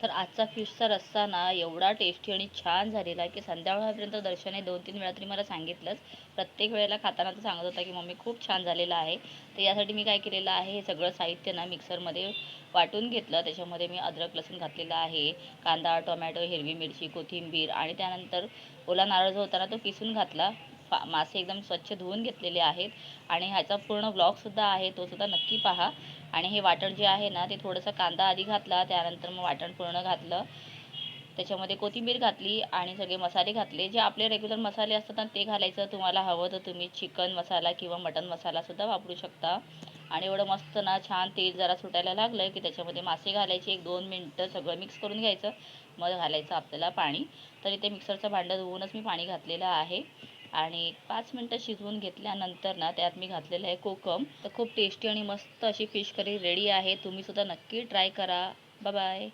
तर आजचा फिशचा रस्सा ना एवढा टेस्टी आणि छान झालेला आहे की संध्याकाळपर्यंत दर्शनने 2-3 वेळा तरी मला सांगितलंच. प्रत्येक वेळेला खाताना तर सांगत होता की मम्मी खूप छान झालेला आहे. तर यासाठी मी काय केलेलं आहे, हे सगळं साहित्य ना मिक्सरमध्ये वाटून घेतलं. त्याच्यामध्ये मी अद्रक लसूण घातलेला आहे, कांदा, टोमॅटो, हिरवी मिरची, कोथिंबीर आणि त्यानंतर ओला नारळ जो होता ना तो किसून घातला. मासे एकदम स्वच्छ धुवून घेतलेले आहेत आणि ह्याचा पूर्ण व्लॉगसुद्धा आहे, तो सुद्धा नक्की पहा. आणि हे वाटण जे आहे ना ते थोडंसं कांदा आधी घातला, त्यानंतर मग वाटण पूर्ण घातलं, त्याच्यामध्ये कोथिंबीर घातली आणि सगळे मसाले घातले. जे आपले रेग्युलर मसाले असतात ना ते घालायचं. तुम्हाला हवं तर तुम्ही चिकन मसाला किंवा मटन मसालासुद्धा वापरू शकता. आणि एवढं मस्त ना छान तेल जरा सुटायला लागलं की त्याच्यामध्ये मासे घालायचे. 1-2 मिनटं सगळं मिक्स करून घ्यायचं. मग घालायचं आपल्याला पाणी. तर इथे मिक्सरचं भांडं धुवूनच मी पाणी घातलेलं आहे आणि 5 मिनटं शिजवून घेतल्यानंतर ना त्यात मी घातलेलं आहे कोकम. तर खूप टेस्टी आणि मस्त अशी फिश करी रेडी आहे. तुम्हीसुद्धा नक्की ट्राय करा. Bye bye.